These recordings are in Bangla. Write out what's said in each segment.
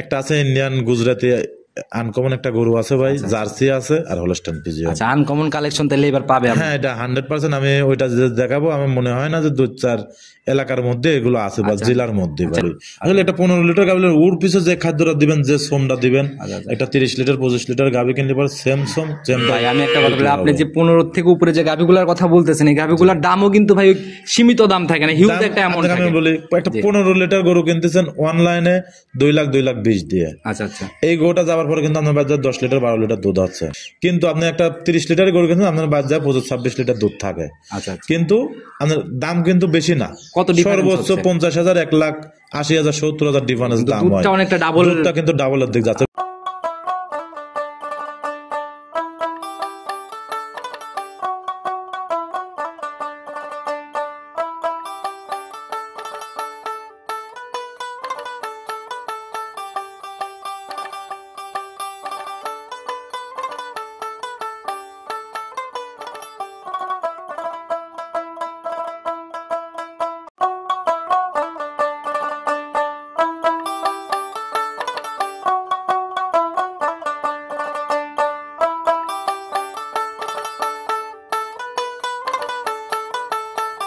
একটা আছে ইন্ডিয়ান গুজরাটি আনকমন একটা গরু আছে ভাই, জার্সি আছে আর হলস্টাইন ফ্রিজিয়ান। আচ্ছা, আনকমন কালেকশন তাহলে এবার পাবে। হ্যাঁ, এটা 100% আমি ওইটা যে দেখাবো, আমার মনে হয় না যে 2-4 এলাকার মধ্যে এগুলো আছে বা জেলার মধ্যে ভাই। আসলে এটা 15 লিটার গাভী, ওর পিছে যে খাদ্যটা দিবেন, যে সোমটা দিবেন, এটা 30 লিটার 25 লিটার গাভী কিনতে পারে সেম সোম। ভাই আমি একটা কথা বলি, আপনি যে 15 থেকে উপরে যে গাভীগুলোর কথা বলতেছেন, এই গাভীগুলোর দামও কিন্তু ভাই সীমিত দাম থাকে না, হিউজ একটা অ্যামাউন্ট থাকে। আমি বলি একটা 15 লিটার গরু কিনতেছেন অনলাইনে 2 লাখ 2,20,000 দিয়ে। আচ্ছা আচ্ছা, এই গরুটা যাওয়ার পরে কিন্তু আপনার বাজার 10 লিটার 12 লিটার দুধ হচ্ছে, কিন্তু আপনি একটা 30 লিটার গরু কিনছেন আপনার বাজার 25-26 লিটার দুধ থাকে। আচ্ছা, কিন্তু আপনার দাম কিন্তু বেশি না, কত সর্বোচ্চ 50,000, 1,80,000, 70,000 ডিফারেন্স দাম হয়। দুধটা অনেকটা ডাবল, দুধটা কিন্তু ডাবলের দিক যাচ্ছে।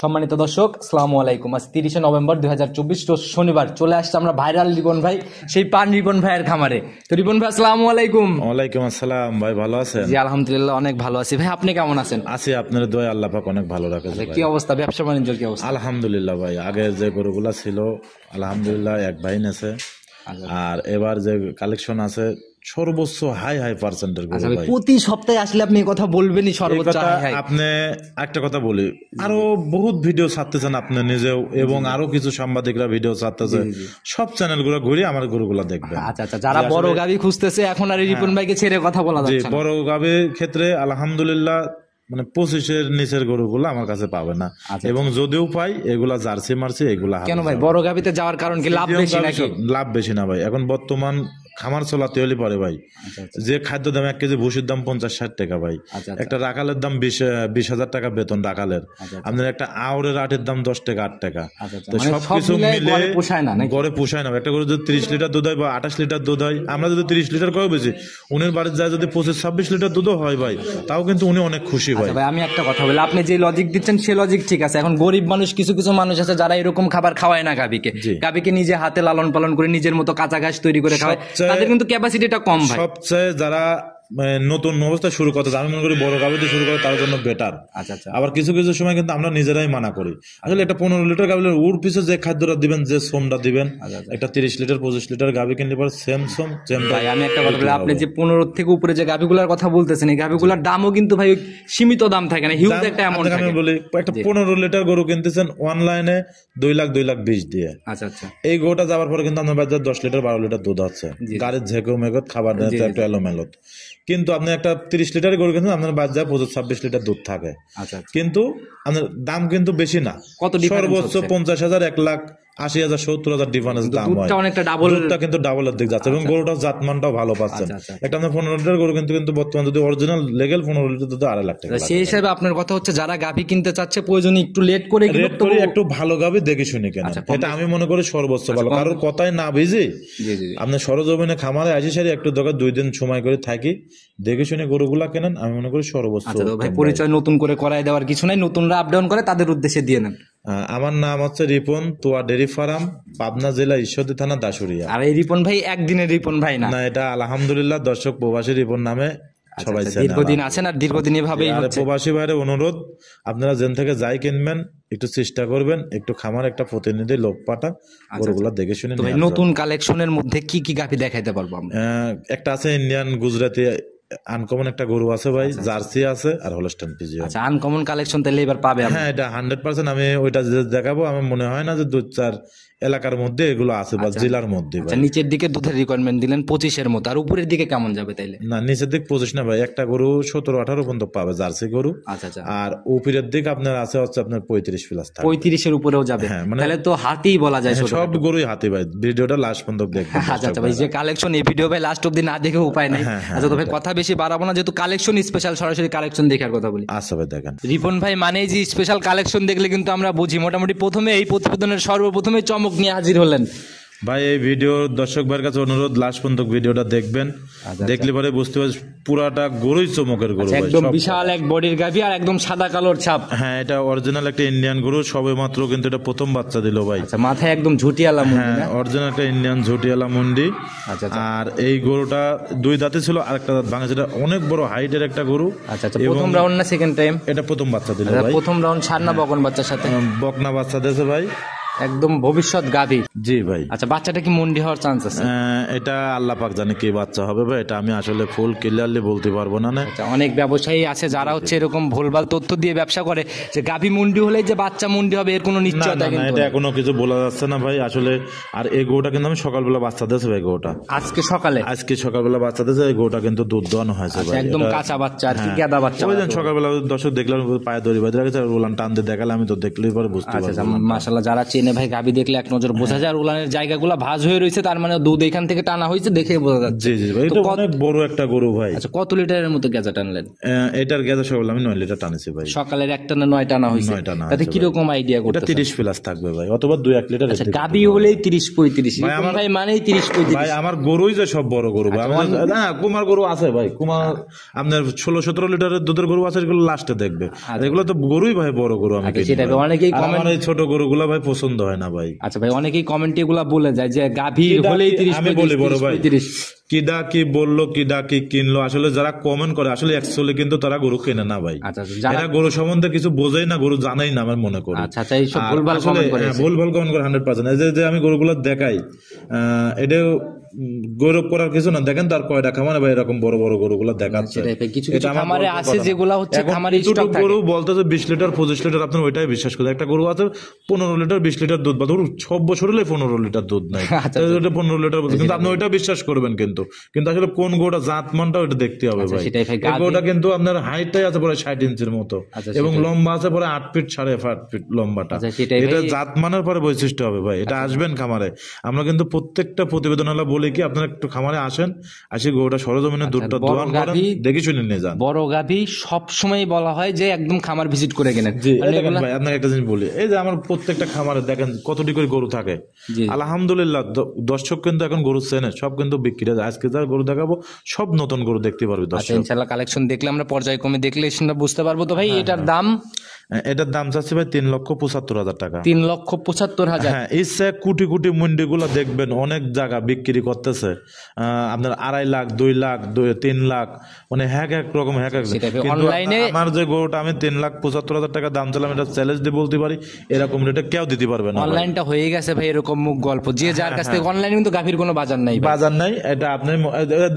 সম্মানিত দর্শক, আসসালামু আলাইকুম। আজ 30 নভেম্বর 2024 রোজ শনিবার চলে আসছে আমরা ভাইরাল রিপন ভাই, সেই পান রিপন ভাইয়ের খামারে। তো রিপন ভাই আসসালামু আলাইকুম। ওয়ালাইকুম আসসালাম ভাই, ভালো আছেন? জি আলহামদুলিল্লাহ অনেক ভালো আছি। ভাই আপনি কেমন আছেন? আছি, আপনার দোয়া আল্লাহ পাক অনেক ভালো রাখে। কি অবস্থা, ব্যবসা বাণিজ্যের কি অবস্থা? আলহামদুলিল্লাহ ভাই, আগে যে গরুগুলা ছিল আলহামদুলিল্লাহ এক ভাই নেছে, আর এবার যে কালেকশন আছে সর্বোচ্চ হাই পার্সেন্টের গরু ভাই। প্রতি সপ্তাহে আসলে আপনি এই কথা বলবেনই, সর্বোচ্চ হাই। আপনি একটা কথা বলি, আরো বহুত ভিডিও ছাড়তেছেন আপনি নিজেও, এবং আরো কিছু সাংবাদিকরা ভিডিও ছাড়তেছে, সব চ্যানেলগুলো ঘুরে আমার গরুগুলা দেখবেন। আচ্ছা আচ্ছা, যারা বড় গাভী খুঁজতেছে এখন আর রিপন ভাইকে ছেড়ে কথা বলা যাচ্ছে না। বড় গাভীর ক্ষেত্রে আলহামদুলিল্লাহ মানে 25-এর নিচের গরুগুলো আমার কাছে পাবে না, এবং যদিও পাই এগুলা জার্সি মার্সি এগুলা। কেন ভাই বড় গাভীতে যাওয়ার কারণ কি, লাভ বেশি নাকি? লাভ বেশি না ভাই, এখন বর্তমান খামার চলাতে হলে পরে ভাই, যে খাদ্য দাম 1 কেজি ভুসির দাম 50-60 টাকা ভাই, একটা রাখালের দাম 20,000 টাকা বেতন রাখালের, আপনার একটা আউরের আটের দাম 10 টাকা 8 টাকা, তো সবকিছু মিলে গড়ে পোষায় না। একটা গরু যদি 30 লিটার দুধ হয় বা 28 লিটার দুধ হয়, আমরা যদি 30 লিটার করে বেশি, উনির বাড়ির যায় যদি 25-26 লিটার দুধও হয় ভাই, তাও কিন্তু উনি অনেক খুশি ভাই। আমি একটা কথা বলি, আপনি যে লজিক দিচ্ছেন সে লজিক ঠিক আছে। এখন গরিব মানুষ, কিছু কিছু মানুষ আছে যারা এরকম খাবার খাওয়ায় না গাভীকে নিজে হাতে লালন পালন করে নিজের মতো কাঁচা ঘাস তৈরি করে খাওয়ায়, তাদের কিন্তু ক্যাপাসিটিটা কম ভাই। সবচেয়ে যারা নতুন অবস্থা শুরু করতে, আমি মনে করি বড় গাভীতে শুরু করে তার জন্য বেটার। আচ্ছা আচ্ছা, আবার কিছু কিছু সময় কিন্তু আমরা নিজেরাই মানা করি। আসলে এটা 15 লিটার গাভী, ওর পিছে যে খাদ্যটা দিবেন, যে সোমটা দিবেন, একটা 30 লিটার 25 লিটার গাভী কিনতে পারে সেম সোম। ভাই আমি একটা কথা বলি, আপনি যে 15 থেকে উপরে যে গাভীগুলোর কথা বলতেছেন, এই গাভীগুলোর দামও কিন্তু ভাই সীমিত দাম থাকে না, হিউজ একটা অ্যামাউন্ট থাকে। আমি বলি একটা 15 লিটার গরু কিনতেছেন অনলাইনে 2 লাখ 2,20,000 দিয়ে। আচ্ছা আচ্ছা, এই গরুটা যাওয়ার পরে কিন্তু আপনার বাজার 10 লিটার 12 লিটার দুধ হচ্ছে, গাড়ির ঝেঁকো মেঘত খাবার দেয় একটু এলোমেলত, কিন্তু আপনি একটা 30 লিটার গরু কিনছেন আপনার বাজার 25-26 লিটার দুধ থাকে। কিন্তু আপনার দাম কিন্তু বেশি না, সর্বোচ্চ 50,000, 1,80,000, 70,000 ডিফারেন্স দাম হয়। অনেকটা ডাবল, দুধটা কিন্তু ডাবলের দিক যাচ্ছে, এবং গরুটার জাতমানটাও ভালো পাচ্ছেন। একটা আপনার 15 লিটার গরু কিন্তু বর্তমান যদি অরিজিনাল লেগেল 15 লিটার দুধ 2.5 লাখ টাকা। সেই হিসাবে আপনার কথা হচ্ছে যারা গাভী কিনতে চাচ্ছে প্রয়োজনে একটু লেট করে একটু ভালো গাভী দেখে শুনে কেন, এটা আমি মনে করি সর্বোচ্চ ভালো। কারোর কথাই না বুঝে আপনি সরজমিনে খামারে আসি সারি একটু দরকার 2 দিন সময় করে থাকি, দেখে শুনে গরুগুলা কেনেন, আমি মনে করি সর্বোচ্চ। ভাই পরিচয় নতুন করে করাই দেওয়ার কিছু নাই, নতুনরা আপ ডাউন করে তাদের উদ্দেশ্যে দিয়ে নেন। আমার নাম হচ্ছে রিপন, তোয়া ডেরি ফার্ম, পাবনা জেলা, ঈশ্বরদী থানা, দাসুরিয়া। আর এই রিপন ভাই একদিনের রিপন ভাই না, এটা আলহামদুলিল্লাহ দর্শক প্রবাসী রিপন নামে সবাই দীর্ঘদিন আছেন, আর দীর্ঘদিন এভাবেই প্রবাসী ভাইয়ের অনুরোধ, আপনারা যেন থেকে যাই কিনবেন একটু চেষ্টা করবেন, একটু খামার একটা প্রতিনিধি লোক পাঠা গরুগুলা দেখে শুনে। নতুন কালেকশনের মধ্যে কি কি গাভী দেখাইতে পারবো? একটা আছে ইন্ডিয়ান গুজরাটি আনকমন একটা গরু আছে ভাই, জার্সি আছে আর হলস্টাইন ফ্রিজিয়ান। আচ্ছা, আনকমন কালেকশন তাহলে এবার পাবে। হ্যাঁ, এটা 100% আমি ওইটা যে দেখাবো, আমার মনে হয় না যে 2-4 এলাকার মধ্যে এগুলো আছে বা জেলার মধ্যে। নিচের দিকে দুধের রিকোয়ারমেন্ট দিলেন 25-এর মতো, আর উপরের দিকে কেমন যাবে তাইলে? না, নিচের দিক 25 না ভাই, একটা গরু 17-18 পর্যন্ত পাবে জার্সি গরু। আচ্ছা, আর উপরের দিক আপনার আছে হচ্ছে আপনার 35 প্লাস, 35-এর উপরেও যাবে। তাহলে তো হাতি বলা যায়, সব গরুই হাতি ভাই। ভিডিওটা লাস্ট পর্যন্ত দেখবেন। আচ্ছা ভাই, যে কালেকশন এই ভিডিও ভাই লাস্ট অবধি না দেখে উপায় নাই। আচ্ছা তো ভাই কথা বেশি বাড়াবো না, যেহেতু কালেকশন স্পেশাল, সরাসরি কালেকশন দেখার কথা বলি। আচ্ছা ভাই দেখেন, রিপন ভাই মানে যে স্পেশাল কালেকশন দেখলে কিন্তু আমরা বুঝি। মোটামুটি প্রথমে এই প্রতিবেদনের সর্বপ্রথমে চমক নিয়ে হাজির হলেন। ভাই এই ভিডিও দর্শক ভাইয়ের কাছে অনুরোধ, লাস্ট পর্যন্ত ভিডিওটা দেখবেন, দেখলে পরে বুঝতে পারছি পুরাটা গরুই চমকের গরু ভাই, একদম সব। বিশাল এক বডির গাভী আর একদম সাদা কালোর ছাপ। হ্যাঁ এটা অরিজিনাল একটা ইন্ডিয়ান গরু, সবে মাত্র কিন্তু এটা প্রথম বাচ্চা দিল ভাই। আচ্ছা, মাথায় একদম ঝুটিয়ালা মুন্ডি হ্যাঁ না? অরিজিনাল একটা ইন্ডিয়ান ঝুটিয়ালা মুন্ডি। আচ্ছা আচ্ছা আর এই গরুটা 2 দাঁতে ছিল, আরেকটা দাঁত ভাঙা, যেটা অনেক বড় হাইটের একটা গরু। আচ্ছা আচ্ছা, প্রথম রাউন্ড না সেকেন্ড টাইম? এটা প্রথম বাচ্চা দিল ভাই। প্রথম রাউন্ড সার না বকন বাচ্চার সাথে? বকনা বাচ্চা দিয়েছে ভাই, একদম ভবিষ্যৎ গাভী। জি ভাই। আচ্ছা, বাচ্চাটা কি মন্ডি হওয়ার চান্স আছে? এটা আল্লাহ পাক জানে কি বাচ্চা হবে ভাই, এটা আমি আসলে ফুল ক্লিয়ারলি বলতে পারবো না। আচ্ছা, অনেক ব্যবসায়ী আছে যারা হচ্ছে এরকম ভুলভাল তথ্য দিয়ে ব্যবসা করে যে গাভী মুন্ডি হলে যে বাচ্চা মুন্ডি হবে, এর কোনো না নিশ্চয়তা না না, কিন্তু এটা নেই। এখনো কিছু বলা যাচ্ছে না ভাই আসলে। আর এই গরুটা কিন্তু আমি সকালবেলা বাচ্চা দিয়েছে ভাই, গরুটা আজকে সকালে? আজকে সকালবেলা বাচ্চা দিয়েছে, এই গরুটা কিন্তু দুধ দোয়ানো হয়েছে আচ্ছা, ভাই। একদম এটা- কাঁচা বাচ্চা আর কি, হ্যাঁ। গাদা বাচ্চা। ওই দিন সকালবেলা দর্শক দেখলাম পায়ে দড়ি বাঁধে রাখেছে, আর উলান টান দিয়ে দেখালে আমি তো দেখলেই পরে বুঝতে আচ্ছা আচ্ছা, পারবো। মাশাআল্লাহ, যারা চেনে ভাই গাভী দেখলে এক নজর বোঝা যায়। আর উলানের জায়গাগুলো ভাঁজ হয়ে রয়েছে, তার মানে দুধ এখান থেকে টানা হয়েছে, দেখে বোঝা যাচ্ছে। জি জি ভাই, এটা অনেক বড় একটা গরু ভাই। আচ্ছা, কত লিটারের মতো গেজা টানলেন? এটার গেজা সকালে আমি 9 লিটার টানেছি ভাই। সকালের একটা না 9 টানা হয়েছে? 9 টানা তাতে হয়েছে কিরকম আইডিয়া এটা করতে? 30 প্লাস থাকবে ভাই, অথবা 2-1 লিটার। আচ্ছা, গাভী হলেই 30-35 ভাই আমার- ভাই মানেই 30-35। ভাই আমার গরুই যে সব বড় গরু ভাই। না কুমার গরু আছে ভাই, কুমার আপনার 16-17 লিটারের দুধের গরু আছে, এগুলো লাস্টে দেখবে। এগুলো তো গরুই ভাই বড় গরু আমি কিনি সেটা ভাই। অনেকেই আর আমার এই ছোট গরুগুলা ভাই পছন্দ হয় না ভাই। আচ্ছা ভাই, অনেকেই কমেন্টে এগুলা বলে যায় যে গাভী হলেই 30, আমি বলি বড় ভাই, 35। কিডা কি বললো, কিডা কি কিনলো, আসলে যারা কমেন্ট করে আসলে অ্যাকচুয়ালি কিন্তু তারা গরু কেনে না ভাই। আচ্ছা, যারা- এরা গরু সম্বন্ধে কিছু বোঝেই না, গরু জানাই না আমার মনে করি। আচ্ছা আচ্ছা, এইসব আর ভুলভাল আসলে, কমেন্ট করে। হ্যাঁ, ভুলভাল কমেন্ট করে 100%। এই যে আমি গরুগুলো দেখাই, এটাও গৌরব করার কিছু না। দেখেন তার কয়টা খামারে ভাই এরকম বড় বড় গরুগুলো দেখাচ্ছে। সেটাই ভাই, কিছু এটা কিছু আমার খামারে গর্বের আছে কথা না। যেগুলা হচ্ছে এখন খামারে কিছুটুক স্টক থাকে। গরু বলতে যে 20 লিটার 25 লিটার, আপনি ওইটাই বিশ্বাস করেন। একটা গরু আছে 15 লিটার 20 লিটার দুধ, বা ধরুন 6 বছর হলে 15 লিটার দুধ নাই, আচ্ছা, ওটা 15 লিটার বলছে, কিন্তু আপনি ওইটা বিশ্বাস করবেন। কিন্তু কিন্তু আসলে কোন গরুটা জাত মানটা ওইটা দেখতে হবে ভাই। সেটাই ভাই, এই গরুটা কিন্তু আপনার হাইটটাই আছে পরে 60 ইঞ্চির মতো, আচ্ছা, এবং লম্বা আছে পরে 8 ফিট 8.5 ফিট লম্বাটা। আচ্ছা, সেটাই এটা ভাই। জাত মানের পরে বৈশিষ্ট্য হবে ভাই। এটা আসবেন খামারে, আমরা কিন্তু প্রত্যেকটা প্রতিবেদন হলে বলি কি আপনারা একটু খামারে আসেন, আসি গরুটা সরজমিনে দুধটা বড় দোয়ান করেন, গাভী- দেখে শুনে নিয়ে যান। বড় গাভী সবসময় বলা হয় যে একদম খামার ভিজিট করে কেনেন। জি মানে দেখেন এগুলা- ভাই, আপনাকে একটা জিনিস বলি, এই যে আমার প্রত্যেকটা খামারে দেখেন কতটি করে গরু থাকে। জি। আলহামদুলিল্লাহ দর্শক কিন্তু এখন গরু চেনে, সব কিন্তু বিক্রি হয়। আজকে যার গরু দেখাবো সব নতুন গরু দেখতে পারবে আচ্ছা, দর্শক। ইনশাআল্লাহ কালেকশন দেখলে আমরা পর্যায়ক্রমে দেখলে সেটা বুঝতে পারবো। তো ভাই এটার দাম? এটার দাম চাচ্ছি ভাই 3,75,000 টাকা। 3,75,000। হ্যাঁ, ইচ্ছা কোটি কোটি মন্ডি গুলা দেখবেন অনেক জায়গা বিক্রি করতেছে আপনার 2.5 লাখ 2 লাখ 3 লাখ, মানে এক এক রকম এক এক। সেটাই, কিন্তু অনলাইনে- আমার যে গরুটা আমি 3,75,000 টাকা দাম চাইলাম, এটা চ্যালেঞ্জ দিয়ে বলতে পারি এরকম রেটে কেউ দিতে পারবে না ভাই। অনলাইনটা হয়ে গেছে ভাই এরকম মুখ গল্প, যে যার কাছ থেকে অনলাইনে কিন্তু গাভীর কোনো বাজার নাই ভাই। বাজার নাই, এটা আপনি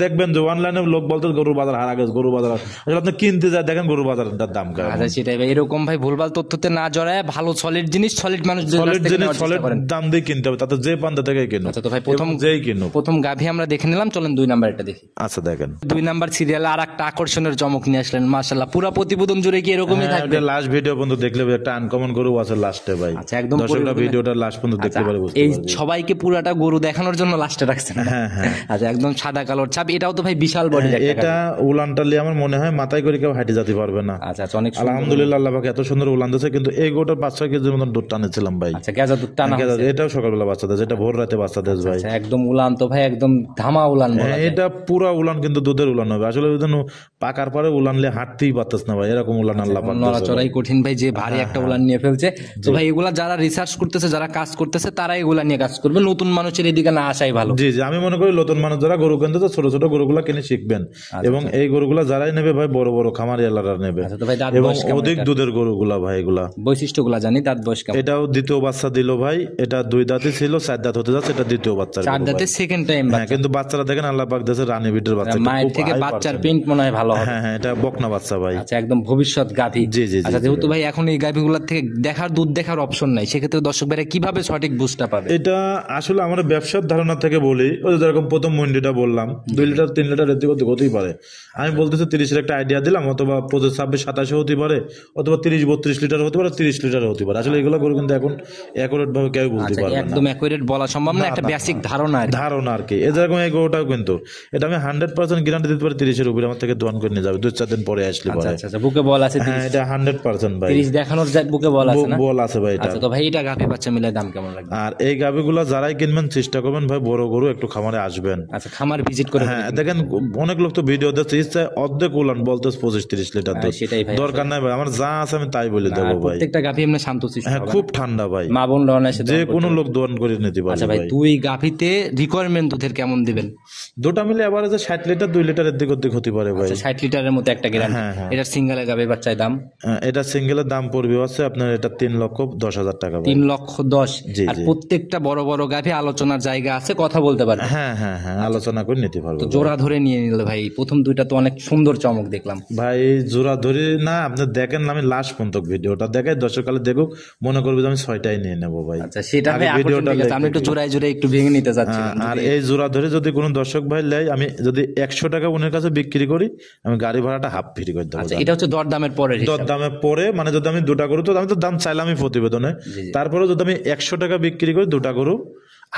দেখবেন যে অনলাইনে লোক বলতে গরুর বাজার হারা গেছে, গরুর বাজার আসলে আপনি কিনতে যায় দেখেন গরুর বাজারের দাম কেমন। আচ্ছা, সেটাই ভাই, এরকম ভাই ভুলভাল তথ্যতে না জড়ায় ভালো সলিড জিনিস, সলিড মানুষ সলিড জিনিস সলিড দাম দিয়ে কিনতে হবে, তাতে যে পান্তা থেকে কিনো। আচ্ছা, তো ভাই প্রথম এবং যেই কিনো। প্রথম গাভী আমরা দেখে নিলাম, চলেন 2 নাম্বার এটা দেখি। আচ্ছা দেখেন, 2 নাম্বার সিরিয়ালে আর একটা আকর্ষণের চমক নিয়ে আসলেন, মাশাআল্লাহ। পুরো প্রতিবেদন জুড়ে কি এরকমই থাকবে? লাস্ট ভিডিও পর্যন্ত দেখলে ভাই একটা আনকমন গরু আছে লাস্টে ভাই। আচ্ছা, একদম দর্শকরা পরিপূর্ণ- ভিডিওটা লাস্ট পর্যন্ত দেখতে পারে, বুঝতে এই পারবে। সবাইকে পুরাটা গরু দেখানোর জন্য লাস্টে রাখছেন। হ্যাঁ হ্যাঁ, আচ্ছা, একদম সাদা কালোর ছাপ, এটাও তো ভাই বিশাল বডি একটা এটা উলানটালি আমার মনে হয় মাথায় করে কেউ হাঁটে যেতে পারবে না। আচ্ছা আচ্ছা, অনেক সুন্দর। আলহামদুলিল্লাহ আল্লাহ পাক এত সুন্দর উলান দিয়েছে, কিন্তু এই গরুটার 5-6 কেজির মতন দুধ টানেছিলাম ভাই। আচ্ছা, গেজা দুধ টানা হয়েছে। এটাও সকালবেলা বাচ্চা দেয়, এটা ভোর রাতে বাচ্চা দেয় ভাই। আচ্ছা, একদম উলান তো ভাই, একদম ধামা উলান বলা যায়। এটা পুরা উলান কিন্তু দুধের উলান হবে আসলে। ওই জন্য পাকার পরে উলানলে হাঁটতেই পারতেছ না ভাই, এরকম উলান আল্লাহ পাক দিয়েছে ভাই। নড়াচড়াই কঠিন ভাই, যে ভারী একটা উলান নিয়ে ফেলছে। তো ভাই এগুলা যারা রিসার্চ করতেছে, যারা কাজ করতেছে, তারা এগুলা নিয়ে কাজ করবে, নতুন মানুষের এদিকে না আসাই ভালো। জি জি, আমি মনে করি নতুন মানুষ যারা গরু কিনতে তো ছোট ছোট গরুগুলা কিনে শিখবেন, এবং এই গরুগুলা যারাই নেবে ভাই বড় বড় খামারি এলাকার নেবে, আচ্ছা, তো ভাই দাঁত এবং বয়স কেমন অধিক এটার? দুধের গরুগুলা ভাই এগুলা। বৈশিষ্ট্যগুলা জানি, দাঁত বয়স কেমন? এটাও দ্বিতীয় বাচ্চা দিল ভাই, এটা 2 দাঁতই ছিল, 4 দাঁত হতে যাচ্ছে, এটা দ্বিতীয় বাচ্চা। 4 দাঁতে সেকেন্ড টাইম। হ্যাঁ, কিন্তু বাচ্চারা দেখেন আল্লাহ পাক দেশে রানী বিটের বাচ্চা, এটা মায়ের খুব থেকে high বাচ্চার percent। প্রিন্ট মনে হয় ভালো হবে। হ্যাঁ হ্যাঁ, এটা বকনা বাচ্চা ভাই। আচ্ছা, একদম ভবিষ্যৎ গাভী। জি, জি, জি, আচ্ছা, জি, যেহেতু ভাই এখন এই গাভীগুলোর থেকে দেখার দুধ দেখার অপশন নাই, সেক্ষেত্রে দর্শক ভাইরা কিভাবে সঠিক বুঝটা পাবে? এটা আসলে আমরা ব্যবসার ধারণা থেকে বলি, ওই যে যেরকম প্রথম মন্ডিটা বললাম 2 লিটার 3 লিটার এর থেকে হতেই পারে। আমি বলতেছি 30-এর একটা আইডিয়া দিলাম, অথবা 25, 26, 27 হতে পারে, অথবা 30 32 লিটার হতে পারে, 30 লিটার হতে পারে। আসলে এগুলো গরু কিন্তু এখন অ্যাকুরেট ভাবে কেউ বলতে পারবে না, একদম অ্যাকুরেট বলা সম্ভব না, একটা বেসিক ধারণা আর কি। ধারণা আর কি। যেরকম এই গরুটাও কিন্তু এটা আমি 100% গ্যারান্টি দিতে পারি 30 এর উপরে আমার থেকে দোয়ান করে নিয়ে যাবে 2-4 দিন পরে আসলে পরে। আচ্ছা বুকে বল আছে 30? হ্যাঁ এটা 100% ভাই, 30 দেখানোর বুকে বল আছে না? বল আছে ভাই এটা। আচ্ছা তো ভাই এটা গাভী বাচ্চা মিলে দাম কেমন লাগবে? আর এই গাভীগুলো যারাই কিনবেন চেষ্টা করবেন ভাই বড় গরু একটু খামারে আসবেন। আচ্ছা খামার ভিজিট করে হ্যাঁ দেখেন অনেক লোক তো ভিডিও দিচ্ছে ইচ্ছা অর্ধেক উলান বলতে 25-30 লিটার দুধ, সেটাই ভাই, দরকার নাই ভাই, আমার যা আছে আমি তাই বলে দেবো ভাই। প্রত্যেকটা গাভী এমনি শান্তশিষ্ট হ্যাঁ খুব ঠান্ডা ভাই, মা বোন অনায়াসে যে কোনো লোক দোয়ান করে নিতে পারে। আচ্ছা ভাই দুই গাভীতে রিকোয়ারমেন্ট দুধের কেমন দিবেন? দুটা মিলে এভারেজে 60 লিটার, 2 লিটারের দিক ওদিক হতে পারে ভাই। 60 লিটারের মতো একটা গ্যারান্টি। এটা সিঙ্গেলের গাভীর বাচ্চার দাম? এটা সিঙ্গেলের দাম পড়বে আছে আপনার এটা 3,10,000 টাকা ভাই। 3,10,000। আর প্রত্যেকটা বড় বড় গাভী আলোচনার জায়গা আছে, কথা বলতে পারবে। হ্যাঁ আলোচনা করে নিতে পারবে। জোড়া ধরে নিয়ে নিলে ভাই, প্রথম দুইটা তো অনেক সুন্দর চমক দেখলাম ভাই। জোড়া ধরে না আপনি দেখেন, আমি লাস্ট পর্যন্ত ভিডিওটা দেখাই, দর্শক কালে দেখুক মনে করবে যে আমি 6টাই নিয়ে নেবো ভাই। আচ্ছা সেটা ভাই ভিডিওটা আমি একটু জোড়ায় একটু ভেঙে নিতে চাচ্ছি। আর এই জোড়া ধরে যদি কোনো দর্শক ভাই লেয়, আমি যদি 100 টাকা উনার কাছে বিক্রি করি, আমি গাড়ি ভাড়াটা হাফ ফ্রি করে দেবো। এটা হচ্ছে দরদামের পরে, দরদামের পরে মানে যদি আমি দুটা গরু, তো আমি তো দাম চাইলামই প্রতিবেদনে, তারপরে যদি আমি 100 টাকা বিক্রি করি দুটা গরু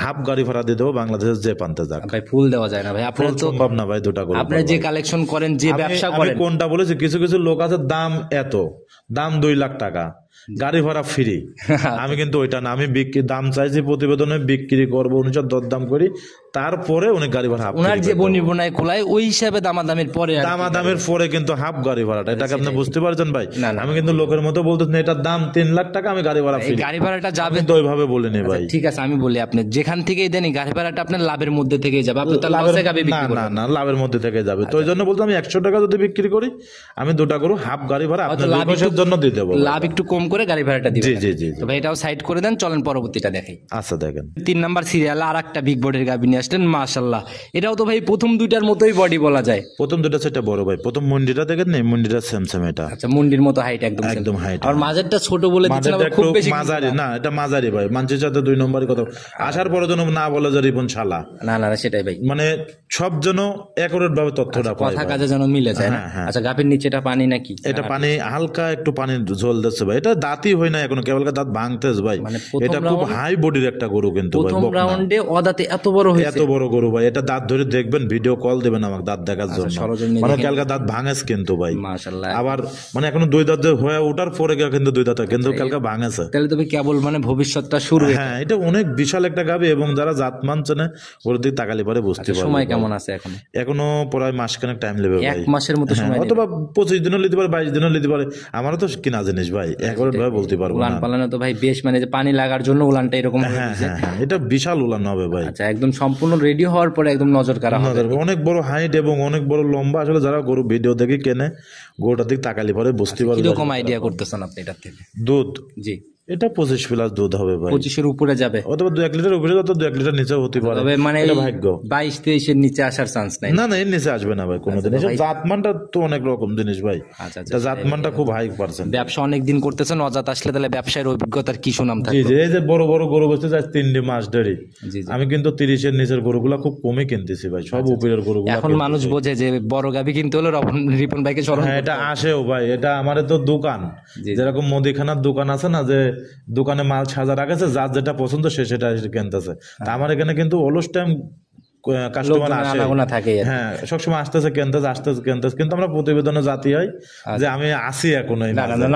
হাফ গাড়ি ভাড়া দিয়ে দেবো বাংলাদেশের যে প্রান্তে যাক। ভাই ফুল দেওয়া যায় না ভাই, আপনার তো সম্ভব না ভাই দুটা গরু। আপনি যে কালেকশন করেন, যে ব্যবসা করেন, কোনটা বলেছি, কিছু কিছু লোক আছে দাম এত, দাম 2 লাখ টাকা, গাড়ি ভাড়া ফ্রি। আমি কিন্তু ওইটা না, আমি দাম চাইছি প্রতিবেদনে বিক্রি করবো, উনি দরদাম করি, তারপরে উনি গাড়ি ভাড়া ওনার যে বনিবনায় খোলায় ওই হিসাবে দামাদামের পরে, দামাদামের পরে কিন্তু হাফ গাড়ি ভাড়াটা, এটাকে আপনি বুঝতে পারছেন ভাই। আমি কিন্তু লোকের মতো বলতেছি না এটার দাম 3 লাখ টাকা, আমি গাড়ি ভাড়া ফ্রি। গাড়ি ভাড়াটা যাবে তো ওইভাবে বলিনি ভাই। ঠিক আছে আমি বলি, আপনি যেখান থেকেই দেন গাড়ি ভাড়াটা আপনার লাভের মধ্যে থেকেই যাবে, আপনি তার লসে গাবে বিক্রি করবেন না, লাভের মধ্যে থেকে যাবে। তো ওই জন্য বলতে আমি 100 টাকা যদি বিক্রি করি, আমি দুটা গরু হাফ গাড়ি ভাড়া আপনার লাভের জন্য দিয়ে দেবো, লাভ একটু কম করে গাড়ি ভাড়াটা দিবেন। জি তো ভাই এটাও সাইড করে দেন, চলেন পরবর্তীটা দেখাই। আচ্ছা দেখেন 3 নাম্বার সিরিয়াল আর একটা বিগ বডির গাভী নিয়ে আসলেন, মাশাআল্লাহ। এটাও তো ভাই প্রথম দুইটার মতোই বডি বলা যায়। প্রথম দুটা সেটা বড় ভাই, প্রথম মুন্ডিটা দেখেন না, মুন্ডিটা সেম এটা। আচ্ছা মুন্ডির মতো হাইট, একদম হাইট। আর মাঝেরটা ছোট বলে দিচ্ছেন, খুব বেশি মাঝারি না, এটা মাঝারি ভাই। মানছি সাথে 2 নম্বরই কথা আসার পরে যেন না বলে যে রিপন শালা, না সেটাই ভাই, মানে সব যেন অ্যাকুরেট ভাবে তথ্যটা পায়, কথা কাজে যেন মিলে যায় না। আচ্ছা গাভীর নিচেটা পানি নাকি? এটা পানি, হালকা একটু পানি ঝোল দিচ্ছে ভাই। এটা দাঁতই হয় না এখনো, কেবল দাঁত ভাঙতেছে ভাই। এটা খুব হাই বডির একটা গরু কিন্তু ভাই। প্রথম রাউন্ডে অদাতে এত বড় হয়েছে, এত বড় গরু ভাই। এটা দাঁত ধরে দেখবেন, ভিডিও কল দেবেন আমাকে দাঁত দেখার জন্য। মানে কালকে দাঁত ভাঙেছে কিন্তু ভাই, মাশাআল্লাহ। আবার মানে এখনো 2 দাঁত হয়ে ওঠার পরে কিন্তু 2 দাঁত কিন্তু কালকে ভাঙেছে। তাহলে তো কেবল মানে ভবিষ্যৎটা শুরু। হ্যাঁ এটা অনেক বিশাল একটা গাভী, এবং যারা জাত মানছে না ওর দিকে তাকালি পরে বুঝতে পারবে। সময় কেমন আছে এখনো প্রায় মাসখানেক টাইম নেবে ভাই, 1 মাসের মতো সময়, অথবা 25 দিনও নিতে পারে, 22 দিনও নিতে পারে। আমারও তো কিনা জিনিস ভাই, একবার ভাই বলতে পারবো না। উলান পালানো তো ভাই বেশ, মানে যে পানি লাগার জন্য উলানটা এরকম হ্যাঁ এটা বিশাল উলান হবে ভাই। আচ্ছা একদম সম্পূর্ণ রেডি হওয়ার পরে একদম নজর কাড়া হবে। অনেক বড় হাইট এবং অনেক বড় লম্বা। আসলে যারা গরু ভিডিও দেখে কেনে, গরুটার দিকে তাকালি পরে বুঝতে পারবে। কিরকম আইডিয়া করতেছেন আপনি এটার থেকে? দুধ জি এটা 25 প্লাস দুধ হবে ভাই, 25-এর উপরে যাবে, অথবা 2-1 লিটার উপরে, অথবা 2-1 লিটার নিচে হতে পারে। তবে মানে এটা ভাগ্য। 22-23-এর নিচে আসার চান্স নাই। না এর নিচে আসবে না ভাই কোনোদিন। জাতমানটা তো অনেক রকম জিনিস ভাই। আচ্ছা জাতমানটা খুব হাই পার্সেন্ট। ব্যবসা অনেকদিন করতেছেন, অজাত আসলে তাহলে ব্যবসায়ের অভিজ্ঞতার কি সুনাম থাকে? জি এই যে বড় বড় গরু বসতে যায় 3 মাস ধরে, আমি কিন্তু 30-এর নিচের গরুগুলা খুব কমে কিনতেছি ভাই, সব উপরের গরুগুলা। এখন মানুষ বোঝে যে বড় গাভী কিনতে হলে রিপন ভাইকে স্মরণ। হ্যাঁ এটা আসেও ভাই, এটা আমার তো দোকান, যেরকম মুদিখানার দোকান আছে না, যে দোকানে মাল সাজা রাখেছে, যার যেটা পছন্দ সে সেটা কিনতেছে। তা আমার এখানে কিন্তু অলস টাইম কাস্টমার আসে, হ্যাঁ সবসময় আসতেছে কিনতেছে, কিন্তু আমরা প্রতিবেদনে জাতি হয় যে আমি আসি এখনো,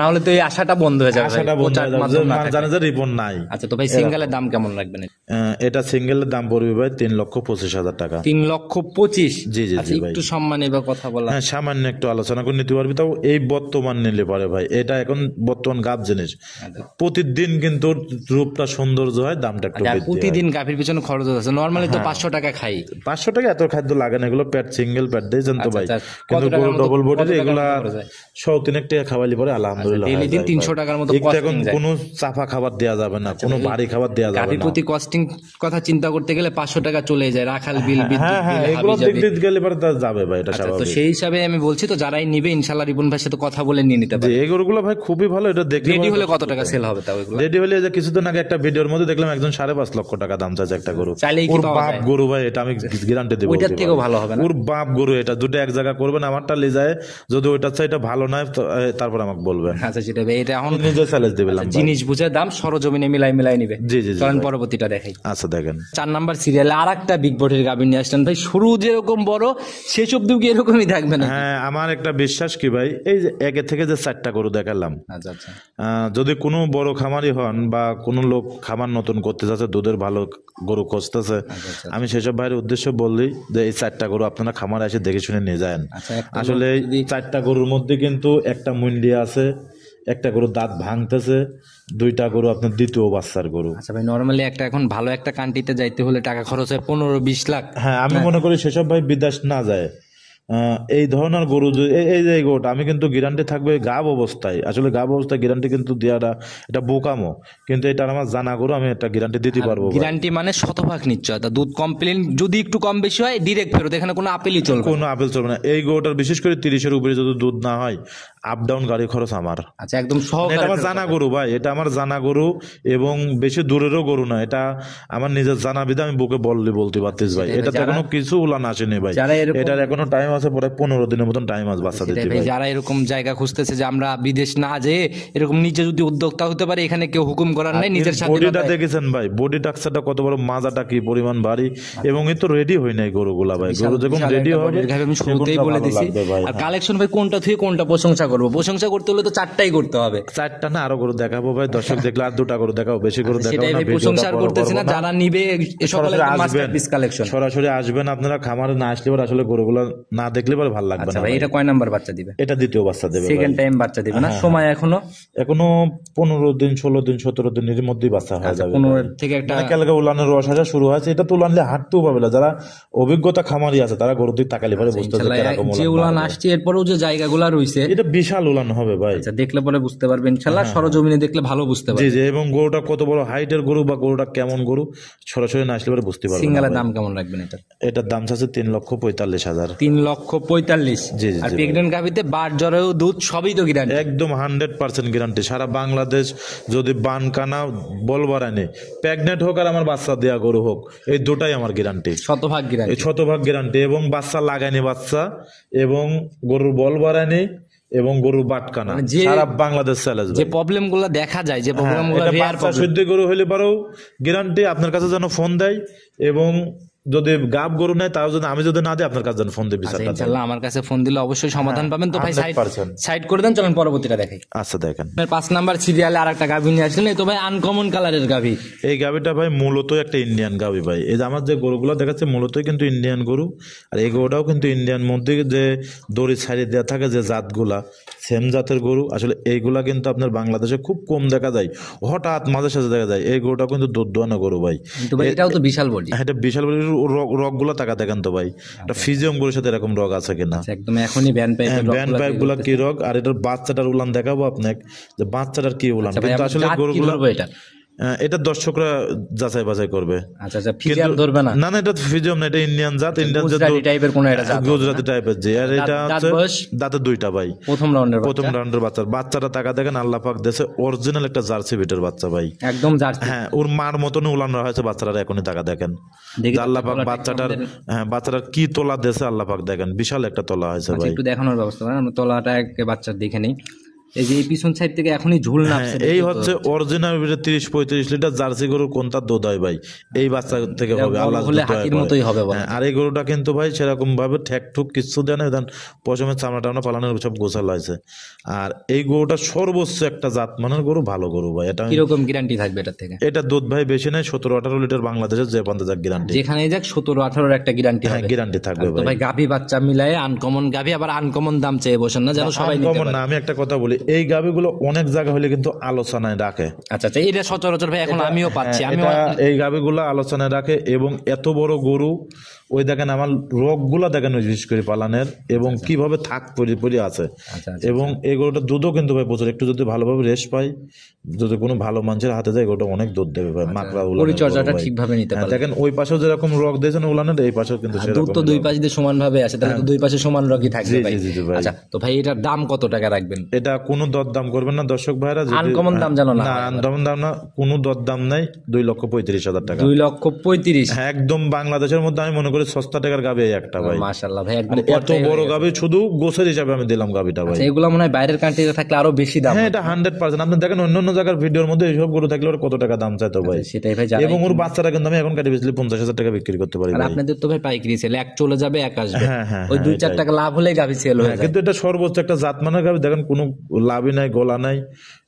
না হলে তো এই আশাটা বন্ধ হয়ে যাবে, আশাটা বন্ধ হয়ে যাবে, জানে যে রিপন নাই। আচ্ছা তো ভাই সিঙ্গেলের দাম কেমন রাখবেন? এটা সিঙ্গেলের দাম পড়বে ভাই 3,25,000 টাকা। 3,25,000? জি ভাই একটু সম্মানে বা কথা বলা, হ্যাঁ সামান্য একটু আলোচনা করে নিতে পারবি। তাও এই বর্তমান নিলে পারে ভাই, এটা এখন বর্তমান গাব জিনিস, প্রতিদিন কিন্তু রূপটা সৌন্দর্য হয়, দামটা একটু প্রতিদিন গাভীর পিছনে খরচ আছে। নরমালি তো 500 টাকা খাই, 500 টাকা এত খাদ্য লাগে না, এগুলো প্যাট সিঙ্গেল প্যাট দিয়ে জানতো ভাই। কিন্তু গরু ডবল বডির এগুলা 100-3 টাকা খাওয়ালি পরে আলহামদুলিল্লাহ 300 টাকার মতো। এখন কোনো চাপা খাবার দেওয়া যাবে না, কোনো ভারী খাবার দেওয়া যাবে না। প্রতি কস্টিং কথা চিন্তা করতে গেলে 500 টাকা চলে যায়, রাখাল বিল, হ্যাঁ এগুলো দিক গেলে পরে তা যাবে ভাই, এটা স্বাভাবিক। তো সেই হিসাবে আমি বলছি, তো যারাই নিবে ইনশাআল্লাহ রিপন ভাইয়ের সাথে কথা বলে নিয়ে নিতে পারে। এই গরুগুলো ভাই খুবই ভালো, এটা দেখে রেডি হলে কত টাকা সেল হবে? তাও এগুলো রেডি হলে যে কিছুদিন আগে একটা ভিডিওর মধ্যে দেখলাম একজন 5.5 লক্ষ টাকা দাম চাইছে একটা গরু, চাইলেই কি পাওয়া যায়? গরু ভাই এটা আমি গ্যারান্টি দেবো। ওইটার থেকেও ভালো হবে না? ওর বাপ গরু, এটা দুটো এক জায়গা করবেন, আমারটা লে যায়, যদি ওইটার চাই এটা ভালো নয় তারপর আমাকে বলবেন। আচ্ছা সেটা ভাই, এটা এখন নিজে চ্যালেঞ্জ দিবেন। জিনিস বুঝে দাম সরজমিনে মিলাই নিবে। জি জি জি চলেন ভাই। পরবর্তীটা দেখাই। আচ্ছা দেখেন 4 নাম্বার সিরিয়ালে আর একটা বিগ বডির গাভী নিয়ে আসলেন ভাই, শুরু যেরকম বড় শেষ অব্দি কি এরকমই থাকবে না? হ্যাঁ, আমার একটা বিশ্বাস কি ভাই, এই যে একের থেকে যে 4টা গরু দেখালাম, আচ্ছা আচ্ছা যদি কোনো বড় খামারি হন বা কোনো লোক খামার নতুন করতে যাচ্ছে, দুধের ভালো গরু খুঁজতেছে, আমি সেসব ভাইয়ের উদ্দেশ্য বললি যে এই 4টা গরু আপনারা খামারে এসে দেখে শুনে নিয়ে যান। আচ্ছা, একটা আসলে এই 4টা গরুর মধ্যে কিন্তু একটা মুন্ডি আছে, একটা গরু দাঁত ভাঙতেছে, 2টা গরু আপনার দ্বিতীয় বাচ্চার গরু। আচ্ছা ভাই, নরমালি একটা এখন ভালো একটা কান্ট্রিতে যাইতে হলে টাকা খরচ হয় 15-20 লাখ। হ্যাঁ, আমি মনে করি সেসব ভাই বিদেশ না যায়, এই ধরনের গরু এই যে গরুটা আমি কিন্তু গ্যারান্টি থাকবে গাব অবস্থায়, আসলে গাব অবস্থায় গ্যারান্টি কিন্তু দেওয়াটা এটা বোকামো, কিন্তু এটা আমার জানা গরু, আমি একটা গ্যারান্টি দিতে পারবো ভাই। গ্যারান্টি মানে শতভাগ নিশ্চয়তা, দুধ কমপ্লেন যদি একটু কম বেশি হয় ডিরেক্ট ফেরত, এখানে কোনো আপিলই চলবে না। কোনো আপেল চলবে না। এই গরুটার বিশেষ করে 30-এর উপরে যদি দুধ না হয়, আপ ডাউন গাড়ি খরচ আমার। আচ্ছা একদম এটা সহকারে আমার জানা গরু ভাই, এটা আমার জানা গরু এবং বেশি দূরেরও গরু না, এটা আমার নিজের জানা বিধা আমি বুকে বলতে পারতিস ভাই, এটাতে কোনো কিছু উলান আসেনি ভাই, যারা এরকম- এটার এখনো টাইম আছে, পরে 15 দিনের মতন টাইম আছে বাচ্চা দিতে সেটাই ভাই, ভাই। যারা এরকম জায়গা খুঁজতেছে যে আমরা বিদেশ না যেয়ে এরকম নিজে যদি উদ্যোক্তা হতে পারে, এখানে কেউ হুকুম করার নাই, নিজের বডিটা স্বাধীনতায়। দেখেছেন ভাই, বডি টাক্সারটা কত বড়, মাজাটা কি পরিমাণ ভারী, এবং এ তো রেডি হয় নাই গরুগুলা ভাই, গরু যখন বিশাল রেডি একটা হবে body র গাভী, আমি শুরুতেই সেগুনটা বলে ভালো দিছি। লাগবে ভাই। আর কালেকশন ভাই কোনটা থেকে কোনটা প্রশংসা করবো? প্রশংসা করতে হলে তো 4টাই করতে হবে। 4টা না আরো গরু দেখাবো ভাই, দর্শক দেখলে আর 2টা গরু দেখাবো, বেশি গরু দেখাবো সেটাই না, ভাই, ভিডিওটা প্রশংসা আর বড় করতেছি না, করবো না। যারা নিবে এ সকল সরাসরি আসবেন, মাস্টারপিস কালেকশন। সরাসরি আসবেন, আপনারা খামারে না আসলে পরে আসলে গরুগুলো না দেখলে পরে ভালো লাগবে আচ্ছা না ভাই, ভাই। এটা কয় নাম্বার বাচ্চা দিবে? এটা দ্বিতীয় বাচ্চা দেবে ভাই। সেকেন্ড টাইম বাচ্চা দিবে না? হ্যাঁ, সময় এখনো এখনো 15 দিন 16 দিন 17 দিনের মধ্যেই বাচ্চা হয়ে যাবে। 15 থেকে একটা মানে কালকে উলানের রস আসা শুরু হয়েছে, এটা তো উলানলে হাঁটতেও পাবে না, যারা অভিজ্ঞতা খামারি আছে তারা গরুর দিক তাকালে পরে বুঝতে পারবে ইনশাল্লাহ কিরকম যে উলান উলান মারবে। আসছে, এরপরেও যে জায়গাগুলা রয়েছে, এটা বিশাল উলান হবে ভাই। আচ্ছা দেখলে পরে বুঝতে পারবে ইনশাল্লাহ, সরজমিনে দেখলে ভালো বুঝতে জি পারবে। জি, এবং গরুটা কত বড় হাইটের গরু বা গরুটা কেমন গরু সরাসরি না আসলে পরে বুঝতে পারবে না সিঙ্গেলের ভাই। দাম কেমন রাখবেন এটা? এটার দাম আছে 3,45,000। 3,45,000। জি, জি, আর জি প্রেগনেন্ট গাভিতে বাট জ্বরেও দুধ সবই তো গ্যারান্টি। একদম 100% গ্যারান্টি, সারা বাংলাদেশ যদি বানকানা বলবার আনে, প্রেগনেন্ট হোক আর আমার বাচ্চা দেয়া গরু হোক, এই দুটাই আমার গ্যারান্টি, শতভাগ এই গ্যারান্টি। শতভাগ গ্যারান্টি, এবং বাচ্চা লাগায়নি বাচ্চা, এবং গরুর বল বাড়ায়নি, এবং গরুর বাটকানা, মানে যে- সারা বাংলাদেশ চ্যালেঞ্জ যে প্রবলেম গুলো দেখা যায়, যে প্রবলেম গুলো রেয়ার বাচ্চা শুদ্ধ গরু হইলে পারেও গ্যারান্টি আপনার কাছে যেন ফোন দেয়, এবং যদি গাব গরু নেয় তাও যদি আমি যদি না দিই আপনার কাছে যেন ফোন দিয়ে বিচারটা দেয়। ইনশাল্লাহ আমার কাছে ফোন দিলে অবশ্যই সমাধান পাবেন। তো ভাই 100%। সাইড করে দেন, চলেন পরবর্তীটা দেখাই। আচ্ছা দেখেন 5 নাম্বার সিরিয়ালে আর একটা গাভী নিয়ে আসলেন, এই তো ভাই আনকমন কালারের গাভী। এই গাভিটা ভাই মূলত একটা ইন্ডিয়ান গাভি ভাই, এই যে আমার যে গরুগুলো দেখাচ্ছে মূলতই কিন্তু ইন্ডিয়ান গরু, আর এই গরুটাও কিন্তু ইন্ডিয়ান মধ্যে যে দড়ি ছাড়িয়ে দেওয়া থাকে যে জাতগুলা সেম জাতের গরু, আসলে এইগুলা কিন্তু আপনার বাংলাদেশে খুব কম দেখা যায়, হঠাৎ মাঝে সাঝে দেখা যায়। এই গরুটা কিন্তু দুধ দোয়ানো গরু ভাই, কিন্তু ভাই এটাও তো বিশাল বডি। এটা বিশাল রগগুলো টাকা দেখেন তো ভাই, একটা ফিজিয়াম গরুর সাথে এরকম রগ আছে কিনা, একদম এখনই ব্যান পাইপ ব্যান্ড পাইপ গুলা কি রগ, আর এটার বাচ্চাটার উলান দেখাবো আপনাকে যে বাচ্চাটার কি উলান, কিন্তু আসলে গরুগুলো এটা এটা দর্শকরা যাচাই বাছাই করবে। আচ্ছা আচ্ছা, ফিজিয়াম ধরবে না? না না, এটা ফিজিয়াম না, এটা ইন্ডিয়ান জাত, ইন্ডিয়ান জাত গুজরাটি টাইপের কোন একটা জাত, গুজরাটি টাইপের যে, আর এটা দাঁত হচ্ছে বয়স? দাঁতে 2টা ভাই, প্রথম রাউন্ডের প্রথম রাউন্ডের বাচ্চাটা টাকা দেখেন, আল্লাহ পাক দেশে অরিজিনাল একটা জার্সি বিটের বাচ্চা ভাই, একদম জার্সি। হ্যাঁ ওর মার মতন উলান রাখা হয়েছে বাচ্চাটা, এখনই টাকা দেখেন দেখি যে আল্লাহ পাক তলাটা বাচ্চাটার, একদম হ্যাঁ বাচ্চাটার কি তোলা দেশে আল্লাহ পাক দেখেন, বিশাল একটা তোলা হয়েছে ভাই। একটু দেখানোর ব্যবস্থা করেন, আমরা তলাটা একে বাচ্চার দেখে নেই। এই যে এই পিছন সাইড থেকে এখনই ঝুল নামছে, এই হচ্ছে অরিজিনাল 30-35 লিটার জার্সি গরুর কোনটা দুধ হয় ভাই, এই বাচ্চা থেকে হবে, আল্লাহ হলে হাতির মতোই হবে বলে। আর এই গরুটা কিন্তু ভাই সেরকম ভাবে ঠেক ঠুক কিছু দেয় না, পশমের চামড়া টামড়া পালানোর সব গোছালো আছে, আর এই গরুটা সর্বোচ্চ একটা জাত মানের গরু, ভালো গরু ভাই। এটা কিরকম গ্যারান্টি থাকবে এটার থেকে? এটা দুধ ভাই বেশি নাই, 17-18 লিটার বাংলাদেশের যে পর্যন্ত যাক গ্যারান্টি, যেখানে যাক 17-18 একটা গ্যারান্টি হ্যাঁ হবে, গ্যারান্টি থাকবে তো ভাই। ভাই গাভী বাচ্চা মিলায়ে আনকমন গাভী, আবার আনকমন দাম চেয়ে বসেন না, যেন সবাই নিতে Uncommon পারে। না, আমি একটা কথা বলি, এই গাভিগুলো অনেক জায়গা হলে কিন্তু আলোচনায় রাখে। আচ্ছা আচ্ছা, এটা সচরাচর ভাই এখন আমিও পাচ্ছি, হ্যাঁ, আমিও এটা এই গাভিগুলো আলোচনায় রাখে, এবং এত বড় গরু, ওই দেখেন আমার রোগগুলা দেখেন ওই বিশেষ করে পালানের, এবং কিভাবে থাক পরি আছে, আচ্ছা, এবং এই গরুটা দুধও কিন্তু ভাই প্রচুর, একটু যদি ভালোভাবে রেস্ট পাই, যদি কোনো ভালো মানুষের হাতে যায় গরুটা অনেক দুধ দেবে ভাই, মাকড়া উলানের পরিচর্যাটা গরু ভাই। ঠিকভাবে নিতে হ্যাঁ, পারবে। দেখেন ওই পাশেও যেরকম রোগ দিয়েছেন উলানের, এই পাশেও কিন্তু দুধ সেরকম তো দুই পাশে দিয়ে সমান ভাবে আছে, তাহলে তো দুই পাশে সমান রকই থাকবে জি, ভাই। জি, জি, ভাই। আচ্ছা, তো ভাই এটার দাম কত টাকা রাখবেন? এটা কোনো দরদাম করবেন না দর্শক ভাইরা, আনকমন দাম জানো না, আনকমন দাম না, কোনো দরদাম নাই, 2,35,000 টাকা। 2,35,000 হ্যাঁ, একদম বাংলাদেশের মধ্যে আমি মনে করি সস্তা টাকার গাবি এই একটা ভাই। মাশাআল্লাহ ভাই, একদম এত বড় গাবি, শুধু গোছের হিসাবে আমি দিলাম গাবিটা ভাই। এগুলো মনে হয় বাইরের কান্ট্রিতে থাকলে আরো বেশি দাম। হ্যাঁ, এটা 100%। আপনি দেখেন অন্য জায়গার ভিডিওর মধ্যে এইসব গরু থাকলে ওর কত টাকা দাম চাইতো ভাই। সেটাই ভাই, এবং ওর বাচ্চাটা কিন্তু আমি এখন কাটি বেচলে 50,000 টাকা বিক্রি করতে পারি আর ভাই। আপনাদের তো ভাই পাইকারি সেল, এক চলে যাবে এক আসবে, হ্যাঁ, ওই 2-4 টাকা লাভ হলে গাভি সেল হয়ে যায়। কিন্তু এটা সর্বোচ্চ একটা জাতমানের গাভি, দেখেন কোনো লাভই নাই, গোলা নাই,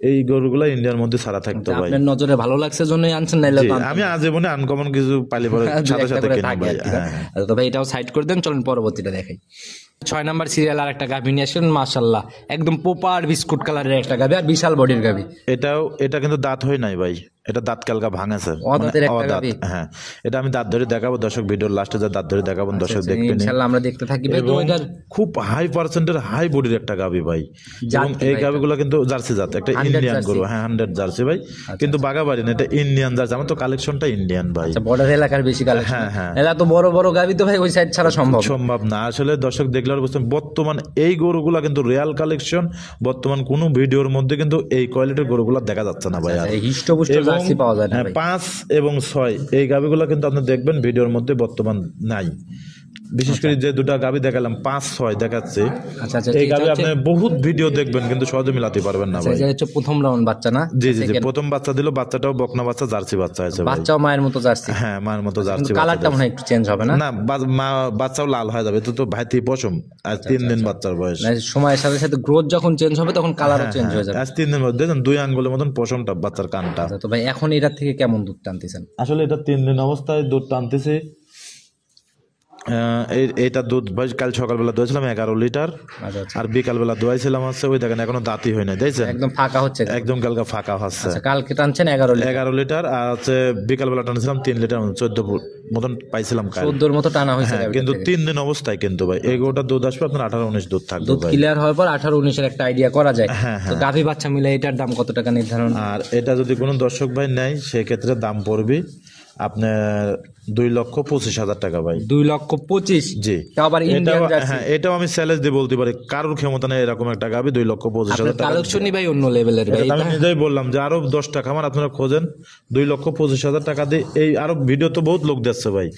এই গরুগুলা ইন্ডিয়ার মধ্যে ছাড়া থাকতো ভাই। আপনার নজরে ভালো লাগছে জন্যই আনছেন, নাইলে তো আমি আজীবনে আনকমন কিছু পাইলে পরে সাথে সাথে কিনি ভাই। আচ্ছা, তো ভাই এটাও সাইড করে দেন, চলুন পরবর্তীটা দেখাই। 6 নাম্বার সিরিয়াল আর একটা গাভি নিয়ে আসেন, মাশাআল্লাহ একদম পোপার বিস্কুট কালারের একটা গাভি, আর বিশাল বডির গাভি। এটা কিন্তু দাঁত হয় নাই ভাই, এটা দাঁত কালকা ভাঙেছে, অদাঁতের একটা গাভি। হ্যাঁ, এটা আমি দাঁত ধরে দেখাবো দর্শক, ভিডিওর লাস্টে যা দাঁত ধরে দেখাবো দর্শক দেখবেন ইনশাআল্লাহ আমরা দেখতে থাকি ভাই। তো এটার খুব হাই পার্সেন্টের হাই বডির একটা গাভি ভাই, এবং এই গাভিগুলো কিন্তু জার্সি জাত, একটা ইন্ডিয়ান গরু। হ্যাঁ, 100 জার্সি ভাই, কিন্তু বাগাবাড়ি না, এটা ইন্ডিয়ান জার্সি। আমার তো কালেকশনটা ইন্ডিয়ান ভাই, বর্ডার এলাকার বেশি কালেকশন। হ্যাঁ হ্যাঁ, এটা তো বড় বড় গাভি তো ভাই ওই সাইড ছাড়া সম্ভব না। আসলে দর্শক দেখলে আর বুঝতেন, বর্তমান এই গরুগুলা কিন্তু রিয়াল কালেকশন, বর্তমান কোন ভিডিওর মধ্যে কিন্তু এই কোয়ালিটির গরুগুলা দেখা যাচ্ছে না ভাই। হিষ্টপুষ্ট জার্সি পাওয়া যায় না ভাই। 5 এবং 6 এই গাভিগুলা কিন্তু আপনি দেখবেন ভিডিওর মধ্যে বর্তমান নাই। বিশেষ করে যে দুটা গাভি দেখালাম 5-6 দেখাচ্ছে, এই গাভি আপনি বহুত ভিডিও দেখবেন কিন্তু সহজে মিলাতে পারবেন না ভাই। এটা প্রথম রাউন্ড বাচ্চা না? জি, প্রথম বাচ্চা দিল, বাচ্চাটাও বকনা বাচ্চা, জার্সি বাচ্চা আছে ভাই। বাচ্চাও মায়ের মতো জার্সি? হ্যাঁ, মায়ের মতো জার্সি। কালারটা মনে হয় একটু চেঞ্জ হবে না? না, বাচ্চাও লাল হয়ে যাবে, তো ভাইতি পশম, আজ 3 দিন বাচ্চার বয়স। সময়ের সাথে সাথে গ্রোথ যখন চেঞ্জ হবে তখন কালারও চেঞ্জ হয়ে যাবে। আজ 3 দিনের মধ্যে দেখেন 2 আঙ্গুলের মতন পশমটা বাচ্চার কানটা। তো ভাই এখন এটার থেকে কেমন দুধ টানতেছেন? আসলে এটা 3 দিন অবস্থায় দুধ টানতেছে। এইটা দুধ ভাই কাল সকালবেলা দোয়াইছিলাম 11 লিটার, আর বিকালবেলা দোয়াইছিলাম হচ্ছে, ওই দেখেন এখনো দাঁতই হয় না, দেখছেন একদম ফাঁকা হচ্ছে, একদম কালকে ফাঁকা হচ্ছে। কালকে টানছেন 11 লিটার, আর হচ্ছে বিকালবেলা টানছিলাম 3 লিটার, 14 মতন পাইছিলাম, 14 মতো টানা হয়েছে। কিন্তু 3 দিন অবস্থায় কিন্তু ভাই এই গোটা দুধ আসবে আপনার 18-19 দুধ থাকবে। দুধ ক্লিয়ার হওয়ার পর 18-19 এর একটা আইডিয়া করা যায়। তো গাভী বাচ্চা মিলে এটার দাম কত টাকা নির্ধারণ? আর এটা যদি কোনো দর্শক ভাই নেয় সেক্ষেত্রে দাম পড়বে আপনার 2,25,000 টাকা ভাই। 2,25,000? জি, আবার ইন্ডিয়ান জার্সি? হ্যাঁ, এটাও আমি চ্যালেঞ্জ দিয়ে বলতে পারি, কারোর ক্ষমতা নেই এরকম একটা গাভী 2,25,000 টাকা। কালেকশনই ভাই অন্য লেভেলের ভাই। আমি নিজেই বললাম যে আরো 10টা খামার আপনারা খোঁজেন, 2,25,000 টাকা দিয়ে এই, আরো ভিডিও তো বহুত লোক দেখছে ভাই,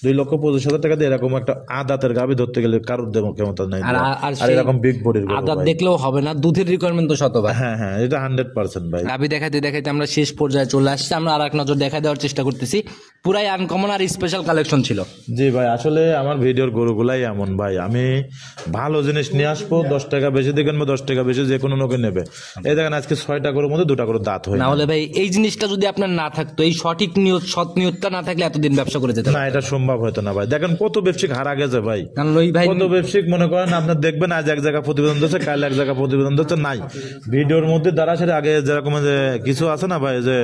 2,25,000 টাকা দিয়ে এরকম একটা আদাতের গাভী ধরতে গেলে কারোর ক্ষমতা নাই। আর এরকম বিগ বডির আদাত দেখলেও হবে না, দুধের রিকোয়ারমেন্ট তো শতবার। হ্যাঁ, এটা 100% ভাই। গাভী দেখাতে দেখাতে আমরা শেষ পর্যায়ে চলে আসছি, আমরা আর এক নজর দেখা দেওয়ার চেষ্টা করতেছি। পুরাই আনকমন আর স্পেশাল কালেকশন ছিল। জি ভাই, আসলে আমার ভিডিওর গরুগুলাই এমন ভাই, আমি ভালো জিনিস নিয়ে আসবো, 10 টাকা বেশি দেখেন বা 10 টাকা বেশি যে কোনো লোকে নেবে। এই দেখেন আজকে 6টা গরুর মধ্যে 2টা করে দাঁত হয় না হলে ভাই এই জিনিসটা যদি আপনার না থাকতো, এই সঠিক নিয়ত, সৎ নিয়তটা না থাকলে এতদিন ব্যবসা করে যেত না, এটা সম্ভব হতো না ভাই। দেখেন কত ব্যবসায়িক হারা গেছে ভাই, কারণ ওই ভাই কত ব্যবসায়িক মনে করেন আপনার দেখবেন আজ এক জায়গা প্রতিবেদন দিচ্ছে, কাল এক জায়গা প্রতিবেদন দিচ্ছে, নাই ভিডিওর মধ্যে দ্বারা সেটা আগে যেরকম যে কিছু আছে না ভাই, যে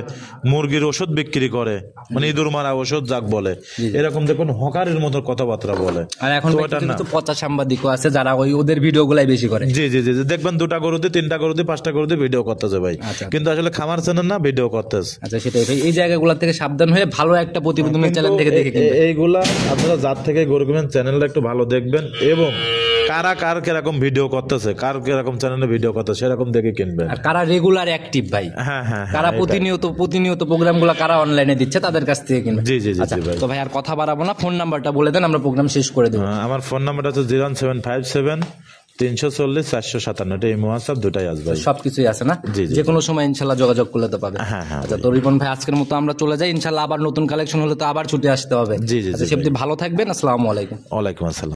মুরগির ওষুধ বিক্রি করে, মানে ইঁদুর মারা ওষুধ যাক বলে, এরকম দেখুন হকারের মতো কথাবার্তা বলে। আর এখন কিন্তু পচা সাংবাদিকও আছে যারা ওদের ভিডিও গুলাই বেশি করে। জি, দেখবেন 2টা গরুতে, 3টা গরুতে, 5টা গরুতে ভিডিও করতেছে ভাই, কিন্তু আসলে খামার চ্যানেল না, ভিডিও করতেছে। আচ্ছা, সেটাই ভাই, এই জায়গাগুলো থেকে সাবধান হয়ে ভালো একটা প্রতিবেদনের চ্যানেল থেকে দেখে এইগুলা আপনারা যার থেকে গরু কিনবেন চ্যানেলটা একটু ভালো দেখবেন, এবং কার কিরকম ভিডিও করতেছে, কার কিরকম চ্যানেলে ভিডিও করতেছে সেরকম দেখে কিনবেন। আর কারা রেগুলার অ্যাক্টিভ ভাই, হ্যাঁ, কারা প্রতিনিয়ত প্রোগ্রামগুলো কারা অনলাইনে দিচ্ছে তাদের কাছ থেকে কিনবেন। জি ভাই। তো ভাই আর কথা বাড়াবো না, ফোন নাম্বারটা বলে দেন, আমরা প্রোগ্রাম শেষ করে দেব। আমার ফোন নাম্বারটা হচ্ছে 01757 340 457, এটা এই হোয়াটসঅ্যাপ দুটাই আসবে, সবকিছুই আছে না? যে কোনো সময় ইনশাল্লাহ যোগাযোগ করলে তো পাবে। আচ্ছা, তো রিপন ভাই আজকের মতো আমরা চলে যাই, ইনশাল্লাহ আবার নতুন কালেকশন হলে তো আবার ছুটে আসতে হবে। জি, সেমনি ভালো থাকবেন, আসসালামু আলাইকুম। ওয়ালাইকুম আসসালাম।